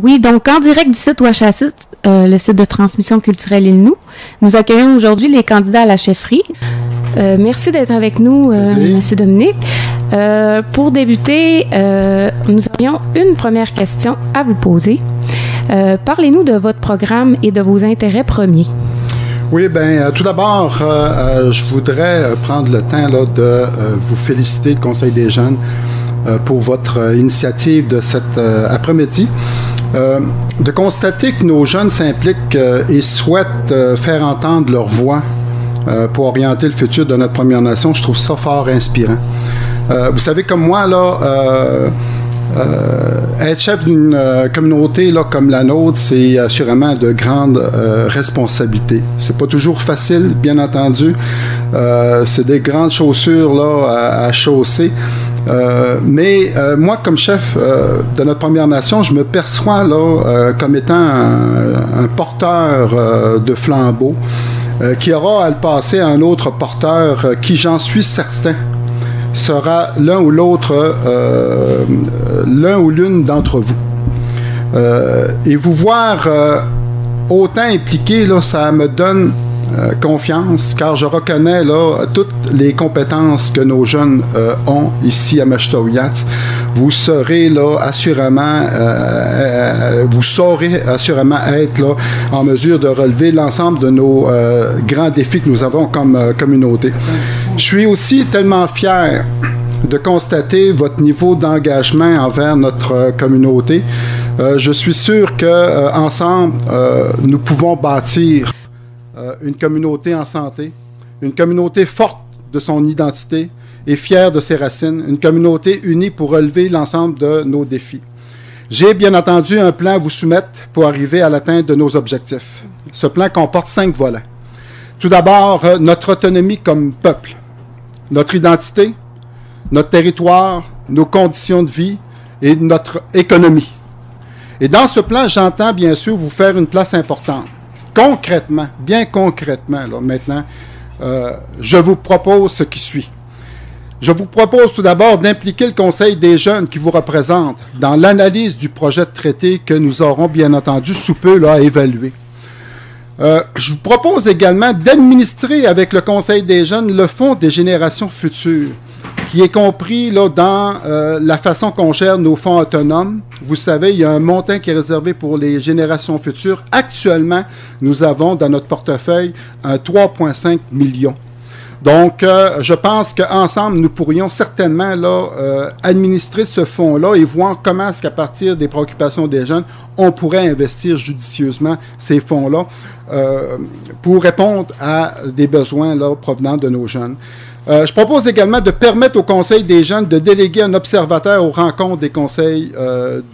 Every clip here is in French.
Oui, donc en direct du site Ouachacit, le site de transmission culturelle Innu, nous accueillons aujourd'hui les candidats à la chefferie. Merci d'être avec nous, Monsieur Dominique. Pour débuter, nous aurions une première question à vous poser. Parlez-nous de votre programme et de vos intérêts premiers. Oui, bien, tout d'abord, je voudrais prendre le temps là, de vous féliciter, le Conseil des jeunes, pour votre initiative de cet après-midi. De constater que nos jeunes s'impliquent et souhaitent faire entendre leur voix pour orienter le futur de notre Première Nation, je trouve ça fort inspirant. Vous savez, comme moi, là, être chef d'une communauté là, comme la nôtre, c'est assurément de grandes responsabilités. C'est pas toujours facile, bien entendu. C'est des grandes chaussures là, à chausser. Mais moi, comme chef de notre Première Nation, je me perçois là, comme étant un porteur de flambeau qui aura à le passer à un autre porteur qui, j'en suis certain, sera l'un ou l'autre, l'un ou l'une d'entre vous. Et vous voir autant impliqué, là, ça me donne confiance, car je reconnais là, toutes les compétences que nos jeunes ont ici à Meshtowiatz. Vous serez là, assurément, vous saurez assurément être là, en mesure de relever l'ensemble de nos grands défis que nous avons comme communauté. Je suis aussi tellement fier de constater votre niveau d'engagement envers notre communauté. Je suis sûr qu'ensemble, nous pouvons bâtir une communauté en santé, une communauté forte de son identité et fière de ses racines, une communauté unie pour relever l'ensemble de nos défis. J'ai bien entendu un plan à vous soumettre pour arriver à l'atteinte de nos objectifs. Ce plan comporte 5 volets. Tout d'abord, notre autonomie comme peuple, notre identité, notre territoire, nos conditions de vie et notre économie. Et dans ce plan, j'entends bien sûr vous faire une place importante. Concrètement, bien concrètement, là, maintenant, je vous propose ce qui suit. Je vous propose tout d'abord d'impliquer le Conseil des jeunes qui vous représente dans l'analyse du projet de traité que nous aurons bien entendu sous peu là, à évaluer. Je vous propose également d'administrer avec le Conseil des jeunes le Fonds des générations futures, qui est compris là, dans la façon qu'on gère nos fonds autonomes. Vous savez, il y a un montant qui est réservé pour les générations futures. Actuellement, nous avons dans notre portefeuille un 3,5 millions. Donc, je pense qu'ensemble, nous pourrions certainement là, administrer ce fonds-là et voir comment est-ce qu'à partir des préoccupations des jeunes, on pourrait investir judicieusement ces fonds-là pour répondre à des besoins là, provenant de nos jeunes. Je propose également de permettre au Conseil des jeunes de déléguer un observateur aux rencontres des conseils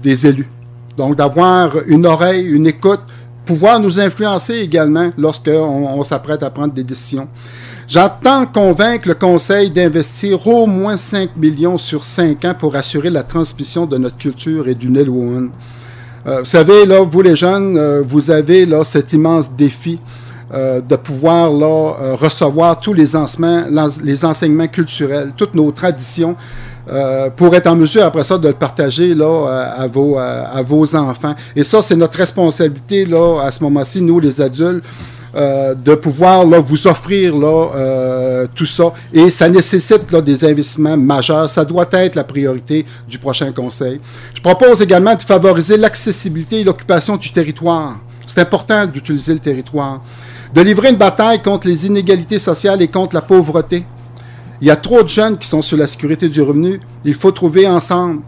des élus. Donc, d'avoir une oreille, une écoute, pouvoir nous influencer également lorsqu'on s'apprête à prendre des décisions. J'entends convaincre le Conseil d'investir au moins 5 millions sur 5 ans pour assurer la transmission de notre culture et du Nilwaugen. Vous savez, là, vous les jeunes, vous avez là, cet immense défi de pouvoir là, recevoir tous les enseignements culturels, toutes nos traditions, pour être en mesure après ça de le partager là, à vos enfants. Et ça, c'est notre responsabilité là, à ce moment-ci, nous les adultes, de pouvoir là, vous offrir là, tout ça. Et ça nécessite là, des investissements majeurs. Ça doit être la priorité du prochain conseil. Je propose également de favoriser l'accessibilité et l'occupation du territoire. C'est important d'utiliser le territoire. De livrer une bataille contre les inégalités sociales et contre la pauvreté. Il y a trop de jeunes qui sont sur la sécurité du revenu. Il faut trouver ensemble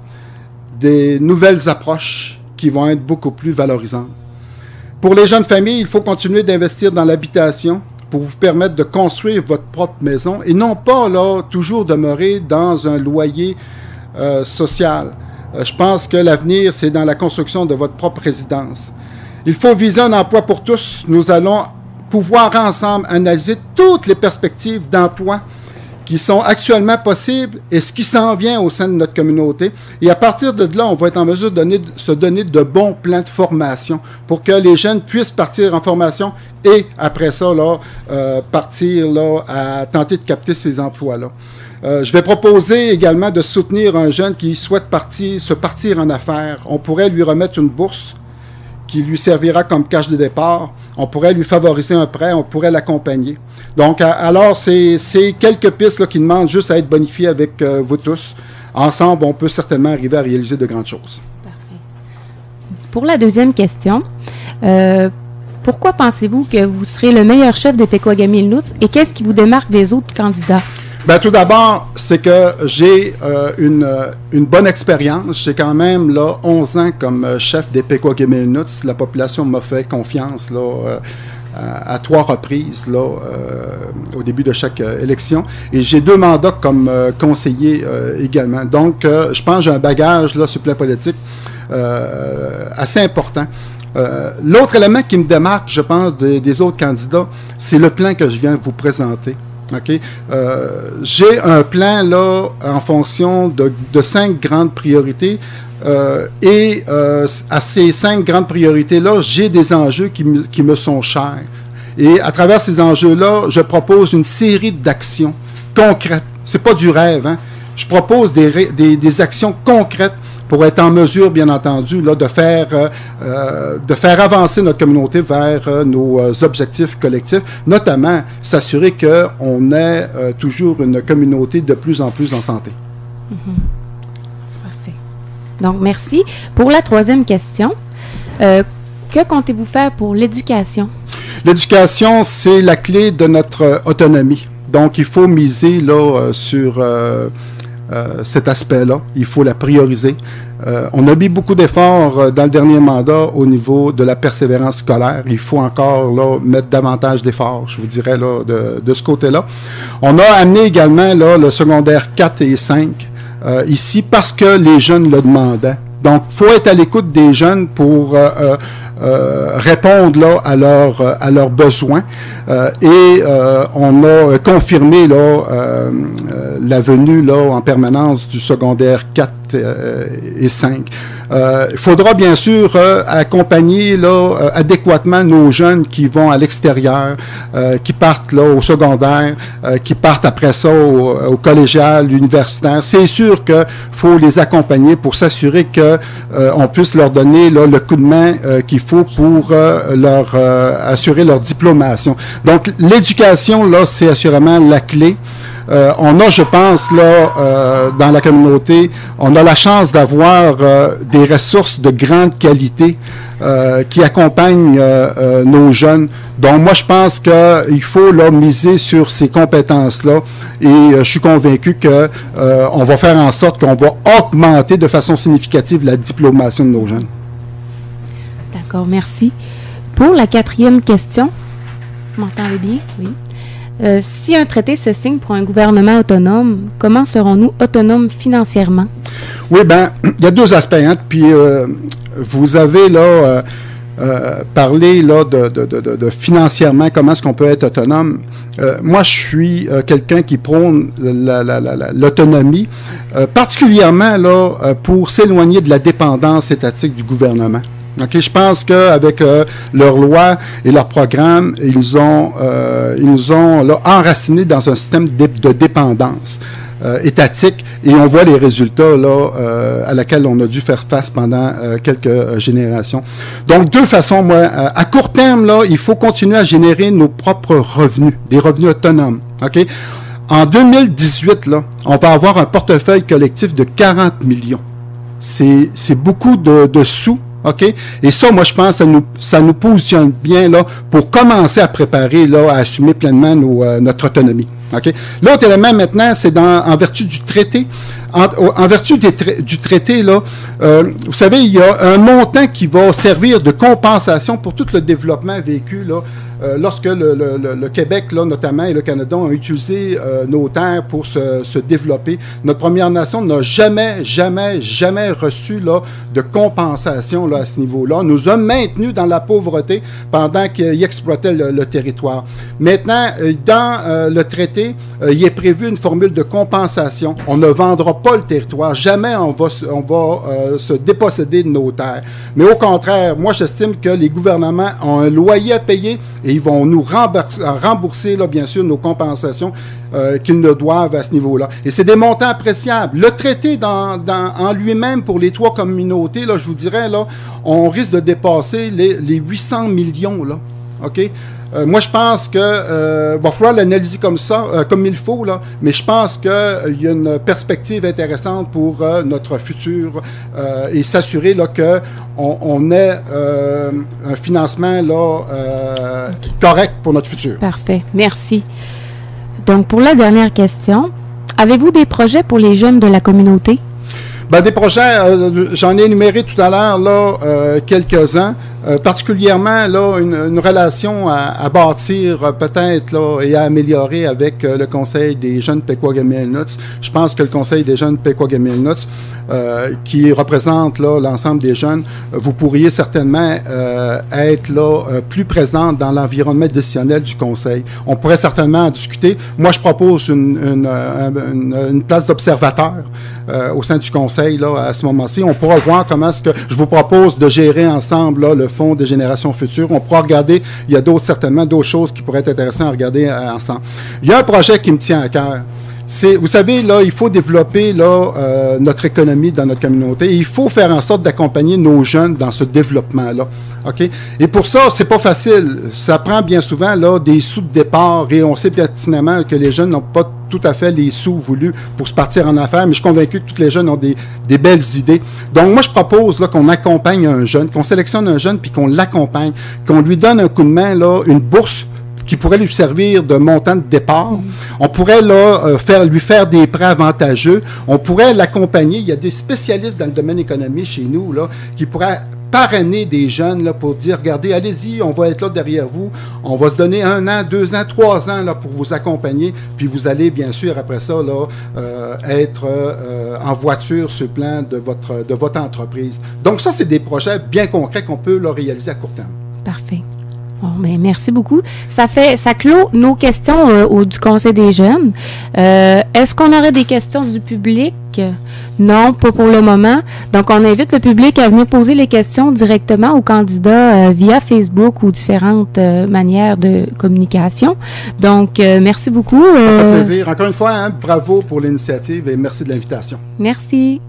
des nouvelles approches qui vont être beaucoup plus valorisantes. Pour les jeunes familles, il faut continuer d'investir dans l'habitation pour vous permettre de construire votre propre maison et non pas là, toujours demeurer dans un loyer social. Je pense que l'avenir, c'est dans la construction de votre propre résidence. Il faut viser un emploi pour tous. Nous allons pouvoir ensemble analyser toutes les perspectives d'emploi qui sont actuellement possibles et ce qui s'en vient au sein de notre communauté. Et à partir de là, on va être en mesure de se donner de bons plans de formation pour que les jeunes puissent partir en formation et après ça, là, partir là, à tenter de capter ces emplois-là. Je vais proposer également de soutenir un jeune qui souhaite se partir en affaires. On pourrait lui remettre une bourse qui lui servira comme cash de départ. On pourrait lui favoriser un prêt, on pourrait l'accompagner. Donc, alors, c'est quelques pistes là, qui demandent juste à être bonifiées avec vous tous. Ensemble, on peut certainement arriver à réaliser de grandes choses. Parfait. Pour la deuxième question, pourquoi pensez-vous que vous serez le meilleur chef des Pequawagamis-Inuits et qu'est-ce qui vous démarque des autres candidats? Bien, tout d'abord, c'est que j'ai une bonne expérience. J'ai quand même là 11 ans comme chef des Pequawagamis-Inuits. La population m'a fait confiance là, à 3 reprises là, au début de chaque élection. Et j'ai 2 mandats comme conseiller également. Donc, je pense que j'ai un bagage là, sur le plan politique assez important. L'autre élément qui me démarque, je pense, des autres candidats, c'est le plan que je viens de vous présenter. OK? J'ai un plan là en fonction de 5 grandes priorités et à ces 5 grandes priorités-là, j'ai des enjeux qui me sont chers. Et à travers ces enjeux-là, je propose une série d'actions concrètes. C'est pas du rêve, hein? Je propose des actions concrètes pour être en mesure, bien entendu, là, de faire avancer notre communauté vers nos objectifs collectifs, notamment s'assurer qu'on ait toujours une communauté de plus en plus en santé. Parfait. Donc, merci. Pour la troisième question, que comptez-vous faire pour l'éducation? L'éducation, c'est la clé de notre autonomie. Donc, il faut miser là, sur cet aspect-là. Il faut la prioriser. On a mis beaucoup d'efforts dans le dernier mandat au niveau de la persévérance scolaire. Il faut encore là, mettre davantage d'efforts, je vous dirais, là, de ce côté-là. On a amené également là, le secondaire 4 et 5 ici parce que les jeunes le demandaient. Donc, il faut être à l'écoute des jeunes pour répondre là, à leurs besoins. Et on a confirmé là, la venue là, en permanence du secondaire 4 et 5. Il faudra bien sûr accompagner là, adéquatement nos jeunes qui vont à l'extérieur, qui partent là, au secondaire, qui partent après ça au collégial, universitaire. C'est sûr qu'il faut les accompagner pour s'assurer que on puisse leur donner là, le coup de main qu'il faut pour leur assurer leur diplomation. Donc, l'éducation, là, c'est assurément la clé. On a, je pense, là, dans la communauté, on a la chance d'avoir des ressources de grande qualité qui accompagnent nos jeunes. Donc, moi, je pense qu'il faut là, miser sur ces compétences-là et je suis convaincu que on va faire en sorte qu'on va augmenter de façon significative la diplomation de nos jeunes. D'accord, merci. Pour la quatrième question, vous m'entendez bien? Oui. Si un traité se signe pour un gouvernement autonome, comment serons-nous autonomes financièrement? Oui, bien, il y a 2 aspects. Hein, puis, vous avez là parlé là, de financièrement, comment est-ce qu'on peut être autonome. Moi, je suis quelqu'un qui prône l'autonomie, particulièrement là, pour s'éloigner de la dépendance étatique du gouvernement. Okay, je pense qu'avec leurs lois et leurs programmes, ils nous ont là, enracinés dans un système de dépendance étatique et on voit les résultats là, à laquelle on a dû faire face pendant quelques générations. Donc, 2 façons, moi, à court terme, là, il faut continuer à générer nos propres revenus, des revenus autonomes. OK? En 2018, là, on va avoir un portefeuille collectif de 40 millions. C'est beaucoup de sous. OK? Et ça, moi, je pense que ça nous positionne bien là, pour commencer à préparer, là, à assumer pleinement notre autonomie. OK? L'autre élément, maintenant, c'est en vertu du traité. En vertu du traité, là, vous savez, il y a un montant qui va servir de compensation pour tout le développement vécu là, lorsque le Québec, là, notamment, et le Canada ont utilisé nos terres pour se développer. Notre Première Nation n'a jamais reçu là, de compensation là, à ce niveau-là. Nous a maintenus dans la pauvreté pendant qu'ils exploitaient le territoire. Maintenant, dans le traité, il est prévu une formule de compensation. On ne vendra pas le territoire. Jamais on va se déposséder de nos terres. Mais au contraire, moi, j'estime que les gouvernements ont un loyer à payer et ils vont nous rembourser là, bien sûr, nos compensations qu'ils nous doivent à ce niveau-là. Et c'est des montants appréciables. Le traité en lui-même pour les 3 communautés, là, je vous dirais, là, on risque de dépasser les 800 millions, là. OK? Moi, je pense que va falloir l'analyser comme ça, comme il faut, là, mais je pense qu'il y a une perspective intéressante pour notre futur et s'assurer là, qu'on ait un financement là, correct pour notre futur. Parfait. Merci. Donc, pour la dernière question, avez-vous des projets pour les jeunes de la communauté? Ben, des projets, j'en ai énuméré tout à l'heure, là, quelques-uns. Particulièrement, là, une relation à bâtir peut-être, là, et à améliorer avec le Conseil des jeunes Pequawagamelnuts. Je pense que le Conseil des jeunes Pequawagamelnuts, qui représente, là, l'ensemble des jeunes, vous pourriez certainement être, là, plus présent dans l'environnement décisionnel du Conseil. On pourrait certainement en discuter. Moi, je propose une place d'observateur au sein du Conseil, là, à ce moment-ci. On pourra voir comment est-ce que je vous propose de gérer ensemble, là, le Fonds des générations futures. On pourra regarder, il y a certainement d'autres choses qui pourraient être intéressantes à regarder ensemble. Il y a un projet qui me tient à cœur. Vous savez, là, il faut développer là, notre économie dans notre communauté. Et il faut faire en sorte d'accompagner nos jeunes dans ce développement-là. OK? Et pour ça, c'est pas facile. Ça prend bien souvent là, des sous de départ et on sait pertinemment que les jeunes n'ont pas tout à fait les sous voulus pour se partir en affaires, mais je suis convaincu que tous les jeunes ont des belles idées. Donc, moi, je propose là, qu'on accompagne un jeune, qu'on sélectionne un jeune puis qu'on l'accompagne, qu'on lui donne un coup de main, là, une bourse qui pourrait lui servir de montant de départ. On pourrait là lui faire des prêts avantageux. On pourrait l'accompagner. Il y a des spécialistes dans le domaine économique chez nous là qui pourraient parrainer des jeunes là, pour dire, regardez, allez-y, on va être là derrière vous. On va se donner 1 an, 2 ans, 3 ans là, pour vous accompagner. Puis vous allez, bien sûr, après ça, là, être en voiture sur le plan de votre entreprise. Donc ça, c'est des projets bien concrets qu'on peut là, réaliser à court terme. Parfait. Bon, ben, merci beaucoup. Ça clôt nos questions du Conseil des jeunes. Est-ce qu'on aurait des questions du public? Non, pas pour le moment. Donc, on invite le public à venir poser les questions directement aux candidats via Facebook ou différentes manières de communication. Donc, merci beaucoup. Ça fait plaisir. Encore une fois, hein, bravo pour l'initiative et merci de l'invitation. Merci.